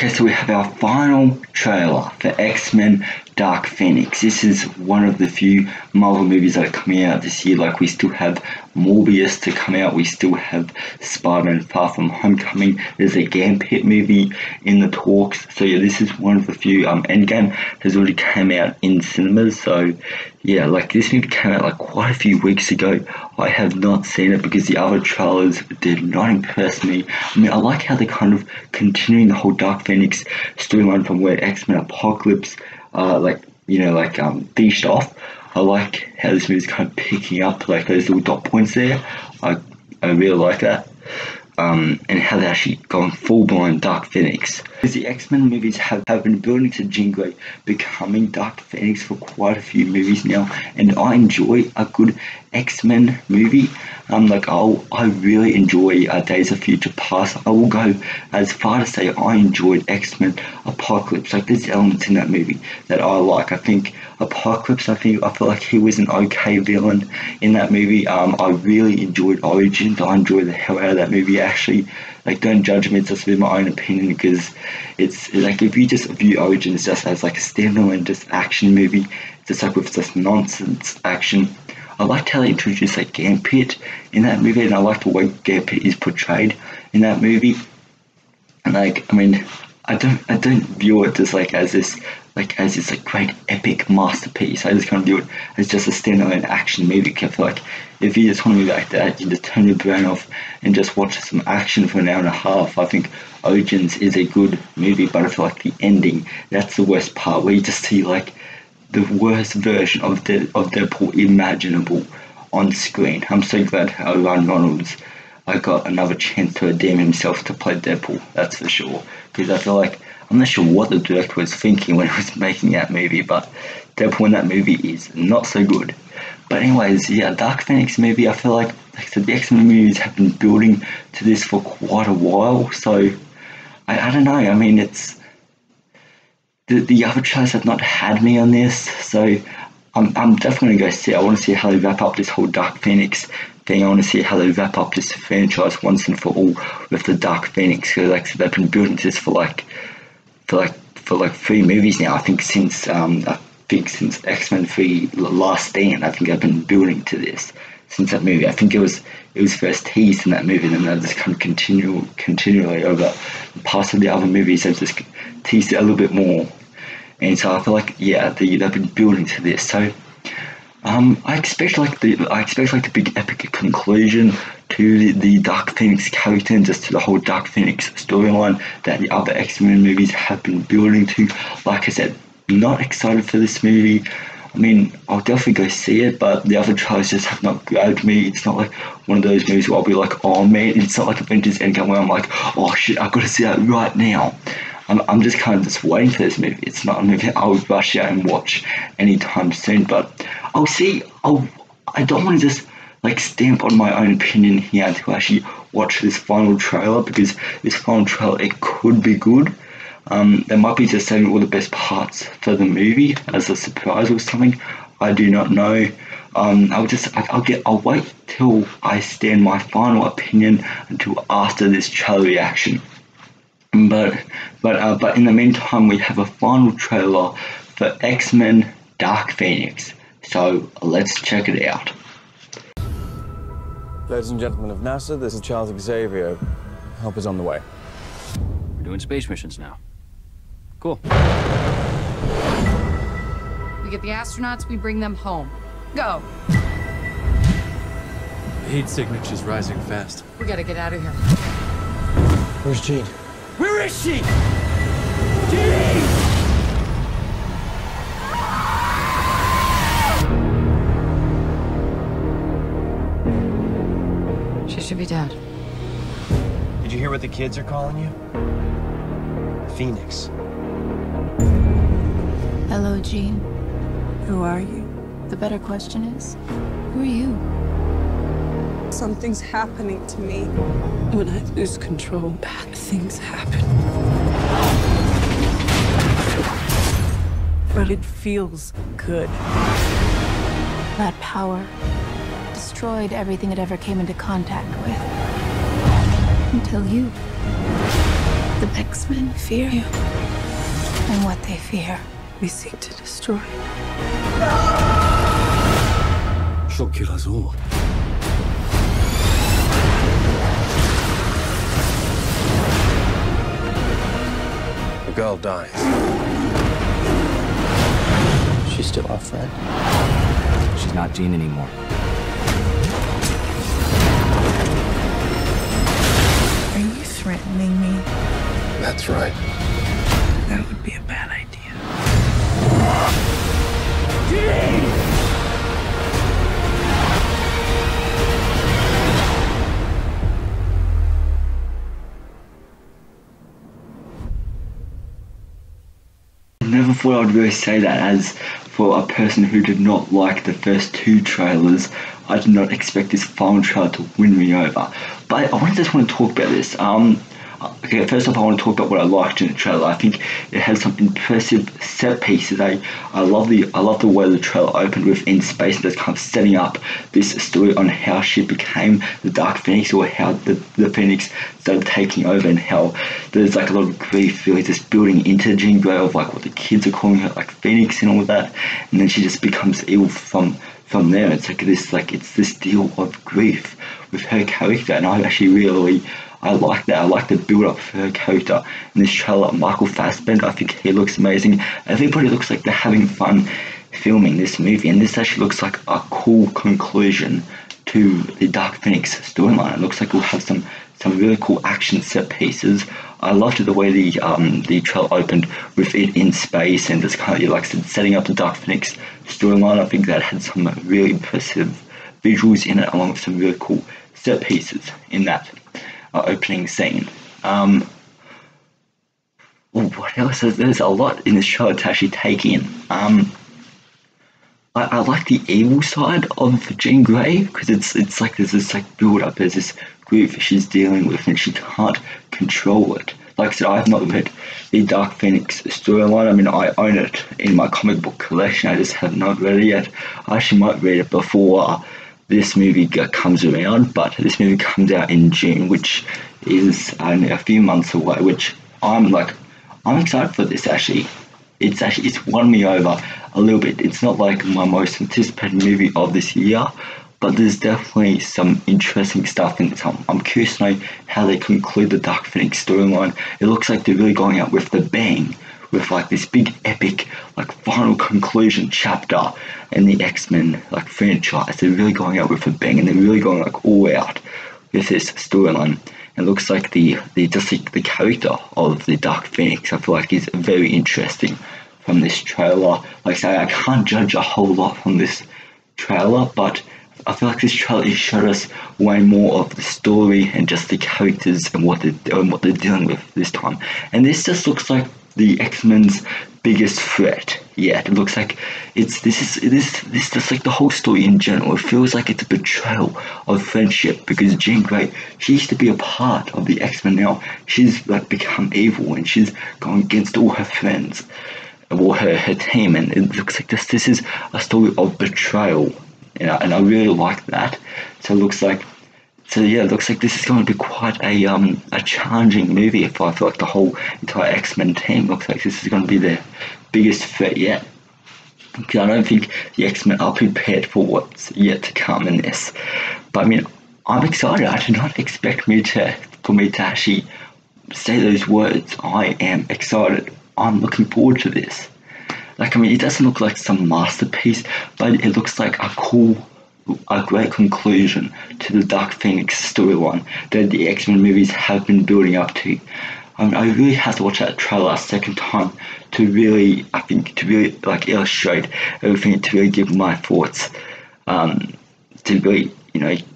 Okay, so we have our final trailer for X-Men Dark Phoenix. This is one of the few Marvel movies that are coming out this year. Like, we still have Morbius to come out, we still have Spider-Man Far From Homecoming, there's a Gambit movie in the talks. So yeah, this is one of the few. Endgame has already come out in cinemas, so yeah, like this movie came out like quite a few weeks ago. I have not seen it because the other trailers did not impress me. I mean, I like how they're kind of continuing the whole Dark Phoenix storyline from where X-Men Apocalypse finished off. I like how this movie's kind of picking up like those little dot points there. I really like that. And how they actually gone full-blown Dark Phoenix. Because the X-Men movies have been building to Jean Grey becoming Dark Phoenix for quite a few movies now, and I enjoy a good X-Men movie. I really enjoy Days of Future Past. I will go as far to say I enjoyed X-Men Apocalypse. Like, there's elements in that movie that I like. I think Apocalypse, I feel like he was an okay villain in that movie. I really enjoyed Origins. I enjoyed the hell out of that movie. Actually, like, don't judge me, it's just with my own opinion, because it's like, if you just view Origins just as like a standalone just action movie, just like with just nonsense action. I liked how they introduced like Gambit in that movie, and I like the way Gambit is portrayed in that movie. And like, I mean, I don't view it just like as this great epic masterpiece. I just kind of view it as just a standalone action movie. I feel like if you just want a movie like that, you just turn your brain off and just watch some action for an hour and a half. I think Origins is a good movie, but I feel like the ending, that's the worst part, where you just see like the worst version of Deadpool imaginable on screen. I'm so glad Ryan Reynolds got another chance to redeem himself to play Deadpool, that's for sure. Because I feel like, I'm not sure what the director was thinking when he was making that movie, but Deadpool in that movie is not so good. But anyways, yeah, Dark Phoenix movie, I feel like I said, the X-Men movies have been building to this for quite a while, so I don't know. I mean, it's the other trailers have not had me on this, so I'm definitely going to go see it. I want to see how they wrap up this whole Dark Phoenix thing. I want to see how they wrap up this franchise once and for all with the Dark Phoenix, because like they've been building this for like 3 movies now. I think since X-Men 3 Last Stand, I think I've been building to this since that movie. I think it was first teased in that movie, and then they just kind of continually over the past of the other movies, they've just teased it a little bit more. And so I feel like, yeah, they've been building to this. So I expect the big epic conclusion to the Dark Phoenix character, and just to the whole Dark Phoenix storyline that the other X-Men movies have been building to. Like I said, not excited for this movie. I mean, I'll definitely go see it, but the other trailers just have not grabbed me. It's not like one of those movies where I'll be like, oh man, it's not like Avengers Endgame where I'm like, oh shit, I've got to see that right now. I'm just kind of just waiting for this movie. It's not a movie I'll rush out and watch anytime soon, but I'll see. I don't want to just like stamp on my own opinion here to actually watch this final trailer, because this final trailer, it could be good. They might be just saving all the best parts for the movie as a surprise or something. I do not know. I'll wait till I stand my final opinion until after this trailer reaction. But in the meantime, we have a final trailer for X-Men Dark Phoenix. So let's check it out. Ladies and gentlemen of NASA, this is Charles Xavier. Help is on the way. We're doing space missions now. Cool. We get the astronauts, we bring them home. Go. The heat signature's rising fast. We gotta get out of here. Where's Jean? Where is she? Jean! She should be dead. Did you hear what the kids are calling you? Phoenix. Hello, Jean. Who are you? The better question is, who are you? Something's happening to me. When I lose control, bad things happen. But it feels good. That power destroyed everything it ever came into contact with. Until you. The X-Men fear you. And what they fear, We seek to destroy. She'll kill us all. The girl dies. She's still our friend. She's not Jean anymore. Are you threatening me? That's right. That would be a bad idea. Never thought I'd really say that, as for a person who did not like the first two trailers, I did not expect this final trailer to win me over. But I just want to talk about this. Okay, first off, I want to talk about what I liked in the trailer. I think it had some impressive set pieces. I love the way the trailer opened with in space, and just kind of setting up this story on how she became the Dark Phoenix, or how the Phoenix started taking over, and how there's like a lot of grief really just building into Jean Grey, of like what the kids are calling her, like Phoenix and all that, and then she just becomes ill from there. It's it's this deal of grief with her character, and I like that. I like the build up for her character in this trailer. Michael Fassbender, I think he looks amazing. Everybody looks like they're having fun filming this movie, and this actually looks like a cool conclusion to the Dark Phoenix storyline. It looks like we'll have some really cool action set pieces. I loved the way the trailer opened with it in space, and just kind of, like I said, setting up the Dark Phoenix storyline. I think that had some really impressive visuals in it, along with some really cool set pieces in that opening scene. What else? There's a lot in this show to actually take in. I like the evil side of Jean Grey, because it's like there's this like build up. There's this grief she's dealing with, and she can't control it. Like I said, I have not read the Dark Phoenix storyline. I mean, I own it in my comic book collection. I just have not read it yet. I actually might read it before this movie comes around, but this movie comes out in June, which is only a few months away, which I'm excited for this. It's won me over a little bit. It's not like my most anticipated movie of this year, but there's definitely some interesting stuff in it. I'm curious to know how they conclude the Dark Phoenix storyline. It looks like they're really going out with the bang, with like this big epic like final conclusion chapter in the X-Men like franchise. They're really going out with a bang, and they're really going like all out with this storyline. It looks like the character of the Dark Phoenix, I feel like, is very interesting from this trailer. Like I say, I can't judge a whole lot from this trailer, but I feel like this trailer showed us way more of the story and just the characters and what they're dealing with this time. And this just looks like the X-Men's biggest threat yet. It looks like this just like the whole story in general. It feels like it's a betrayal of friendship, because Jean Grey, she used to be a part of the X-Men. Now she's like become evil, and she's gone against all her friends, or her team, and it looks like this is a story of betrayal, and I really like that. So it looks like this is going to be quite a challenging movie. I feel like the whole entire X-Men team looks like this is going to be their biggest threat yet. Because I don't think the X-Men are prepared for what's yet to come in this. But I mean, I'm excited. I did not expect for me to actually say those words. I am excited. I'm looking forward to this. Like, I mean, it doesn't look like some masterpiece, but it looks like a great conclusion to the Dark Phoenix storyline that the X-Men movies have been building up to. I mean, I really have to watch that trailer a second time to really like illustrate everything, to really give my thoughts, to really,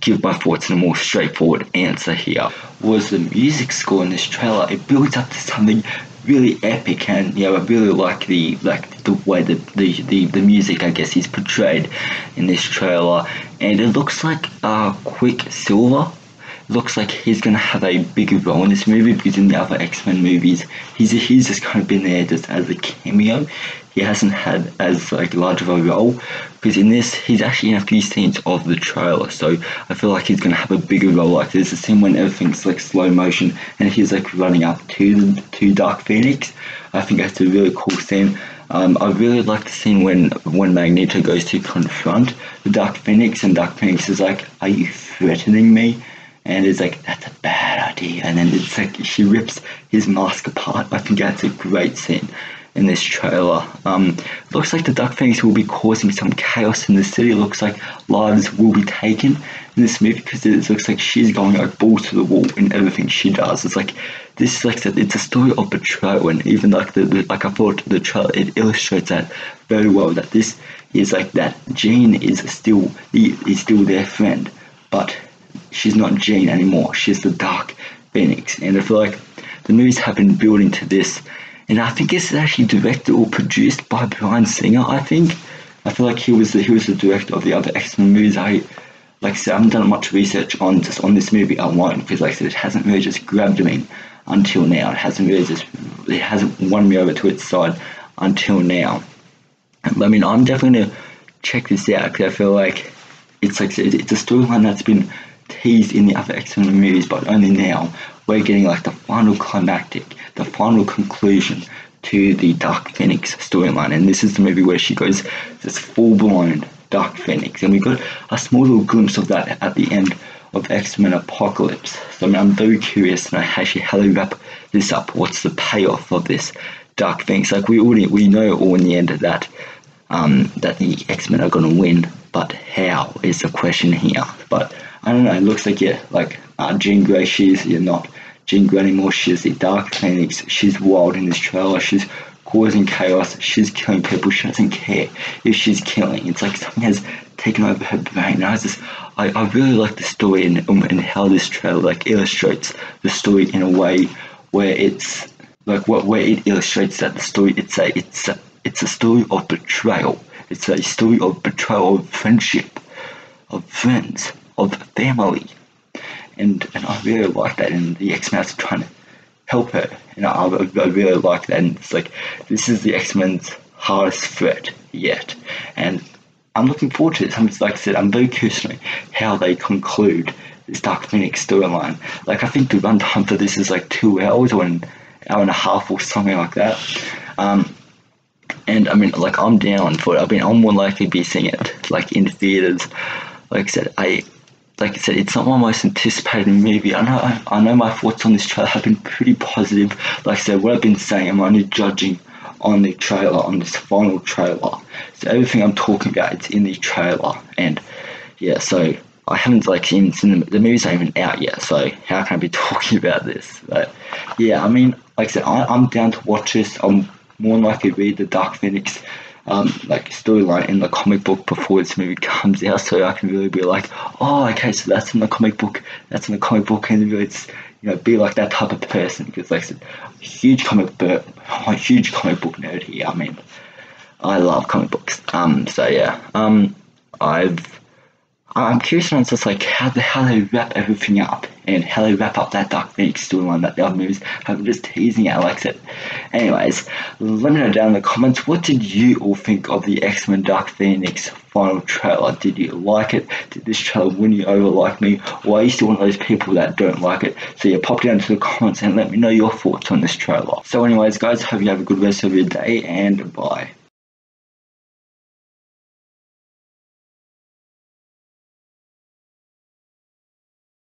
give my thoughts in a more straightforward answer here. Was the music score in this trailer? It builds up to something really epic, and I really like the way the music, I guess, is portrayed in this trailer. And it looks like Quicksilver looks like he's gonna have a bigger role in this movie, because in the other X-Men movies, he's just kind of been there just as a cameo. He hasn't had as like large of a role, because in this he's actually in a few scenes of the trailer, so I feel like he's gonna have a bigger role. Like there's a scene when everything's like slow motion and he's like running up to Dark Phoenix. I think that's a really cool scene. I really like the scene when Magneto goes to confront the Dark Phoenix, and Dark Phoenix is like, "Are you threatening me?" And it's like, "That's a bad idea." And then it's like she rips his mask apart. I think that's a great scene in this trailer. Looks like the Dark Phoenix will be causing some chaos in the city. It looks like lives will be taken in this movie, because it looks like she's going like balls to the wall in everything she does. It's like, this is like, it's a story of betrayal, and even like like I thought the trailer, it illustrates that very well, that this is like that Jean is still their friend, but she's not Jean anymore. She's the Dark Phoenix. And I feel like the movies have been building to this, and I think this is actually directed or produced by Bryan Singer. I feel like he was the director of the other X-Men movies. Like I said, I haven't done much research on this movie alone, because like I said, it hasn't really just grabbed me until now. It hasn't won me over to its side until now. I mean, I'm definitely gonna check this out, because I feel like it's a storyline that's been teased in the other X-Men movies, but only now we're getting like the final conclusion to the Dark Phoenix storyline. And this is the movie where she goes this full-blown Dark Phoenix, and we got a small little glimpse of that at the end of X-Men Apocalypse. So I mean, I'm very curious to know actually how they wrap this up. What's the payoff of this Dark Phoenix? Like we know all in the end of that the X-Men are going to win, but how is the question here. But I don't know, it looks like, yeah, like Jean Grey, she's not Jean Grey anymore, she's the Dark Phoenix. She's wild in this trailer, she's causing chaos, she's killing people, she doesn't care if she's killing. It's like something has taken over her brain. And I really like the story and how this trailer like illustrates the story in a way where it's like where it illustrates that the story, it's a story of betrayal. It's a story of betrayal, of friendship, of friends, of family, and I really like that. And the X-Men are trying to help her, and I really like that. And it's like, this is the X-Men's hardest threat yet, and I'm looking forward to this. Like I said, I'm very curious to know how they conclude this Dark Phoenix storyline. Like, I think the runtime for this is like 2 hours or an hour and a half or something like that. And I mean, like, I'm down for it. I mean, I'll more likely be seeing it like in theaters. Like I said, it's not my most anticipated movie. I know my thoughts on this trailer have been pretty positive. Like I said, what I've been saying, I'm only judging on the trailer, on this final trailer. So everything I'm talking about, it's in the trailer. And yeah, so I haven't like even seen the movie's not even out yet, so how can I be talking about this? But yeah, I mean, like I said, I'm down to watch this. I'm more likely to read the Dark Phoenix like storyline in the comic book before this movie comes out, so I can really be like, oh, okay, so that's in the comic book, and really, it's, you know, be like that type of person. Because like I said, huge comic book nerd here. I mean, I love comic books. So yeah, I'm curious on just like how they wrap everything up, and how they wrap up that Dark Phoenix storyline that the other movies have been just teasing out. Like I said, anyways, let me know down in the comments, what did you all think of the X-Men Dark Phoenix final trailer? Did you like it? Did this trailer win you over like me? Or are you still one of those people that don't like it? So yeah, pop down to the comments and let me know your thoughts on this trailer. So anyways guys, hope you have a good rest of your day, and bye.